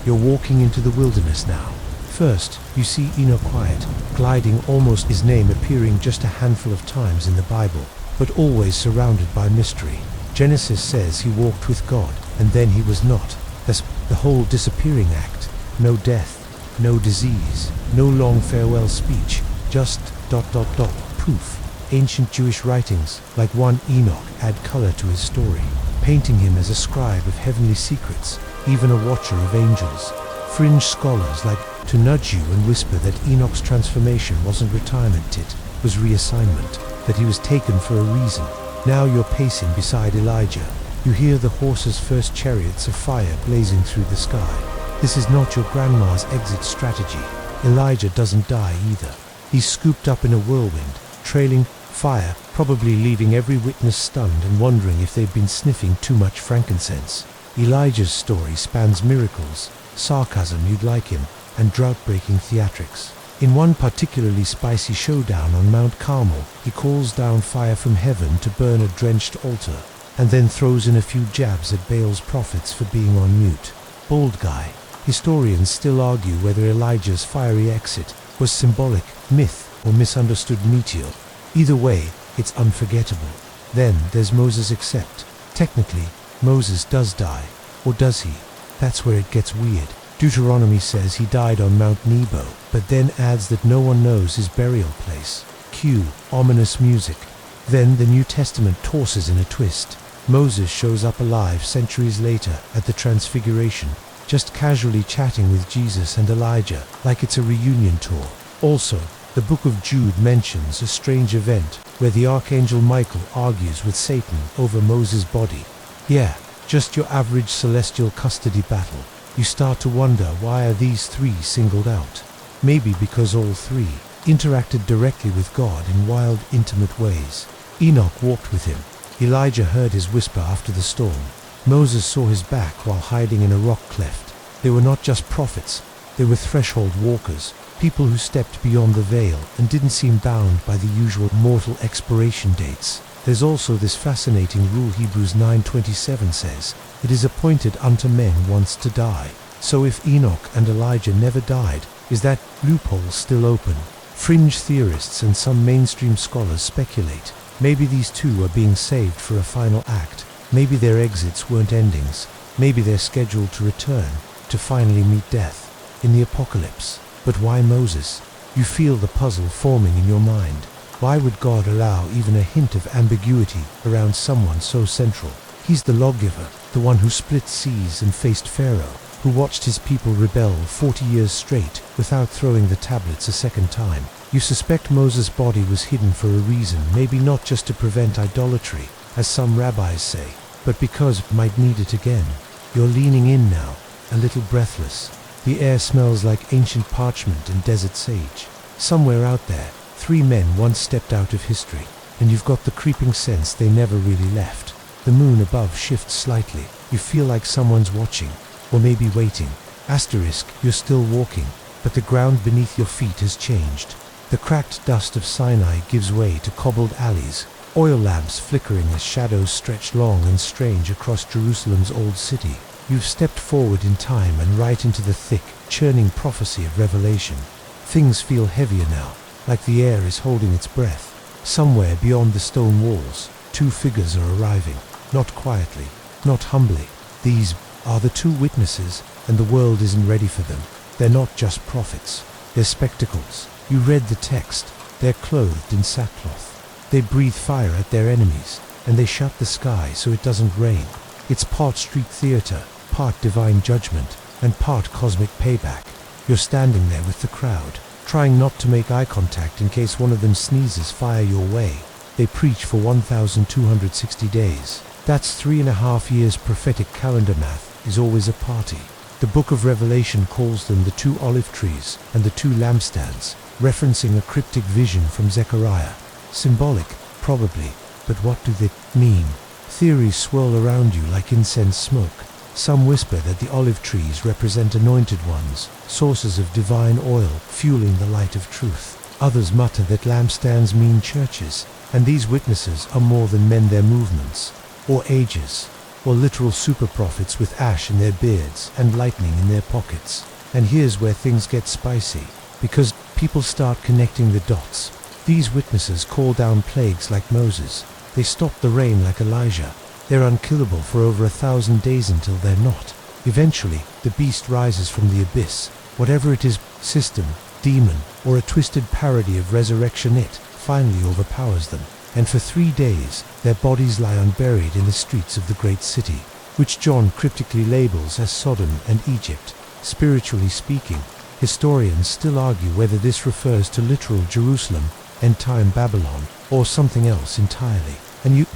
You're walking into the wilderness now. First, you see Enoch quiet, gliding, almost his name appearing just a handful of times in the Bible, but always surrounded by mystery. Genesis says he walked with God, and then he was not. That's the whole disappearing act. No death, no disease, no long farewell speech, just ... proof. Ancient Jewish writings, like 1 Enoch, add color to his story, painting him as a scribe of heavenly secrets, even a watcher of angels. Fringe scholars like to nudge you and whisper that Enoch's transformation wasn't retirement, it was reassignment, that he was taken for a reason. Now you're pacing beside Elijah. You hear the horse's first chariots of fire blazing through the sky. This is not your grandma's exit strategy. Elijah doesn't die either. He's scooped up in a whirlwind, trailing fire, probably leaving every witness stunned and wondering if they've been sniffing too much frankincense. Elijah's story spans miracles, sarcasm you'd like him, and drought-breaking theatrics. In one particularly spicy showdown on Mount Carmel, he calls down fire from heaven to burn a drenched altar, and then throws in a few jabs at Baal's prophets for being on mute. Bold guy. Historians still argue whether Elijah's fiery exit was symbolic, myth, or misunderstood meteor. Either way, it's unforgettable. Then there's Moses, except technically, Moses does die. Or does he? That's where it gets weird. Deuteronomy says he died on Mount Nebo, but then adds that no one knows his burial place. Cue ominous music. Then the New Testament tosses in a twist. Moses shows up alive centuries later at the Transfiguration, just casually chatting with Jesus and Elijah, like it's a reunion tour. Also, the book of Jude mentions a strange event where the archangel Michael argues with Satan over Moses' body. Yeah, just your average celestial custody battle. You start to wonder, why are these three singled out? Maybe because all three interacted directly with God in wild, intimate ways. Enoch walked with him. Elijah heard his whisper after the storm. Moses saw his back while hiding in a rock cleft. They were not just prophets, they were threshold walkers, people who stepped beyond the veil and didn't seem bound by the usual mortal expiration dates. There's also this fascinating rule Hebrews 9:27 says, "It is appointed unto men once to die." So if Enoch and Elijah never died, is that loophole still open? Fringe theorists and some mainstream scholars speculate. Maybe these two are being saved for a final act. Maybe their exits weren't endings. Maybe they're scheduled to return, to finally meet death in the apocalypse. But why Moses? You feel the puzzle forming in your mind. Why would God allow even a hint of ambiguity around someone so central? He's the lawgiver, the one who split seas and faced Pharaoh, who watched his people rebel 40 years straight without throwing the tablets a second time. You suspect Moses' body was hidden for a reason, maybe not just to prevent idolatry, as some rabbis say, but because might need it again. You're leaning in now, a little breathless. The air smells like ancient parchment and desert sage. Somewhere out there, three men once stepped out of history, and you've got the creeping sense they never really left. The moon above shifts slightly. You feel like someone's watching, or maybe waiting. Asterisk, you're still walking, but the ground beneath your feet has changed. The cracked dust of Sinai gives way to cobbled alleys, oil lamps flickering as shadows stretch long and strange across Jerusalem's old city. You've stepped forward in time and right into the thick, churning prophecy of Revelation. Things feel heavier now, like the air is holding its breath. Somewhere beyond the stone walls, two figures are arriving, not quietly, not humbly. These are the two witnesses, and the world isn't ready for them. They're not just prophets, they're spectacles. You read the text. They're clothed in sackcloth. They breathe fire at their enemies, and they shut the sky so it doesn't rain. It's part street theater, part divine judgment, and part cosmic payback. You're standing there with the crowd, trying not to make eye contact in case one of them sneezes fire your way. They preach for 1,260 days. That's 3.5 years. Prophetic calendar math is always a party. The book of Revelation calls them the two olive trees and the two lampstands, referencing a cryptic vision from Zechariah. Symbolic, probably, but what do they mean? Theories swirl around you like incense smoke. Some whisper that the olive trees represent anointed ones, sources of divine oil fueling the light of truth. Others mutter that lampstands mean churches, and these witnesses are more than men, their movements, or ages. or literal super prophets with ash in their beards and lightning in their pockets. And here's where things get spicy, because people start connecting the dots. These witnesses call down plagues like Moses. They stop the rain like Elijah. They're unkillable for over 1,000 days until they're not. Eventually, the beast rises from the abyss. Whatever it is, system, demon, or a twisted parody of resurrection, it finally overpowers them. And for 3 days, their bodies lie unburied in the streets of the great city, which John cryptically labels as Sodom and Egypt. Spiritually speaking, historians still argue whether this refers to literal Jerusalem, end-time Babylon, or something else entirely. And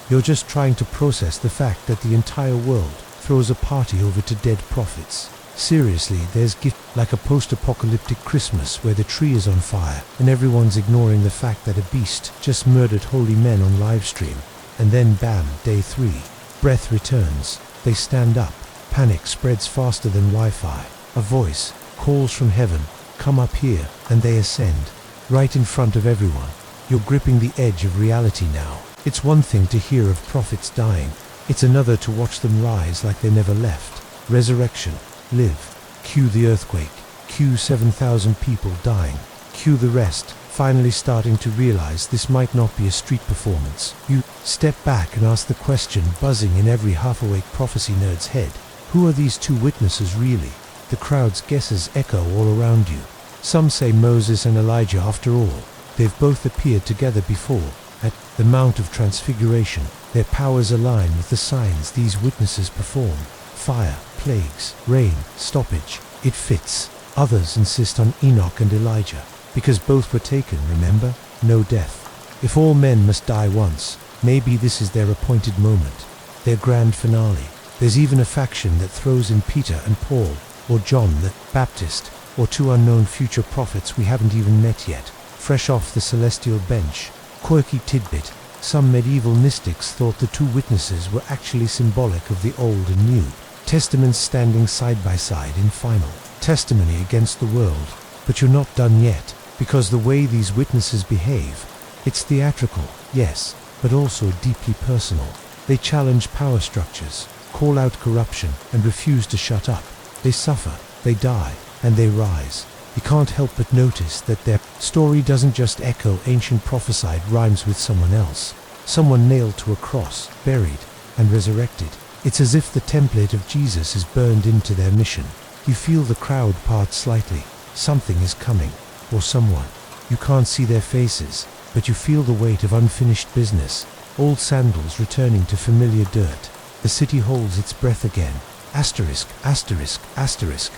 you're just trying to process the fact that the entire world throws a party over to dead prophets. Seriously, there's gift like a post-apocalyptic Christmas where the tree is on fire and everyone's ignoring the fact that a beast just murdered holy men on livestream. And then bam, day 3. Breath returns. They stand up. Panic spreads faster than Wi-Fi. A voice calls from heaven, come up here, and they ascend. Right in front of everyone. You're gripping the edge of reality now. It's one thing to hear of prophets dying. It's another to watch them rise like they never left. Resurrection. Live. Cue the earthquake. Cue 7,000 people dying. Cue the rest, finally starting to realize this might not be a street performance. You step back and ask the question buzzing in every half-awake prophecy nerd's head. Who are these two witnesses really? The crowd's guesses echo all around you. Some say Moses and Elijah after all. They've both appeared together before, at the Mount of Transfiguration. Their powers align with the signs these witnesses perform. Fire, plagues, rain, stoppage. It fits. Others insist on Enoch and Elijah, because both were taken, remember? No death. If all men must die once, maybe this is their appointed moment. Their grand finale. There's even a faction that throws in Peter and Paul, or John the Baptist, or 2 unknown future prophets we haven't even met yet, fresh off the celestial bench. Quirky tidbit, some medieval mystics thought the 2 witnesses were actually symbolic of the Old and New Testaments standing side by side in final testimony against the world. But you're not done yet, because the way these witnesses behave, it's theatrical, yes, but also deeply personal. They challenge power structures, call out corruption, and refuse to shut up. They suffer, they die, and they rise. You can't help but notice that their story doesn't just echo ancient prophesied rhymes with someone else. Someone nailed to a cross, buried, and resurrected. It's as if the template of Jesus is burned into their mission. You feel the crowd part slightly. Something is coming, or someone. You can't see their faces, but you feel the weight of unfinished business. Old sandals returning to familiar dirt. The city holds its breath again. Asterisk, asterisk, asterisk.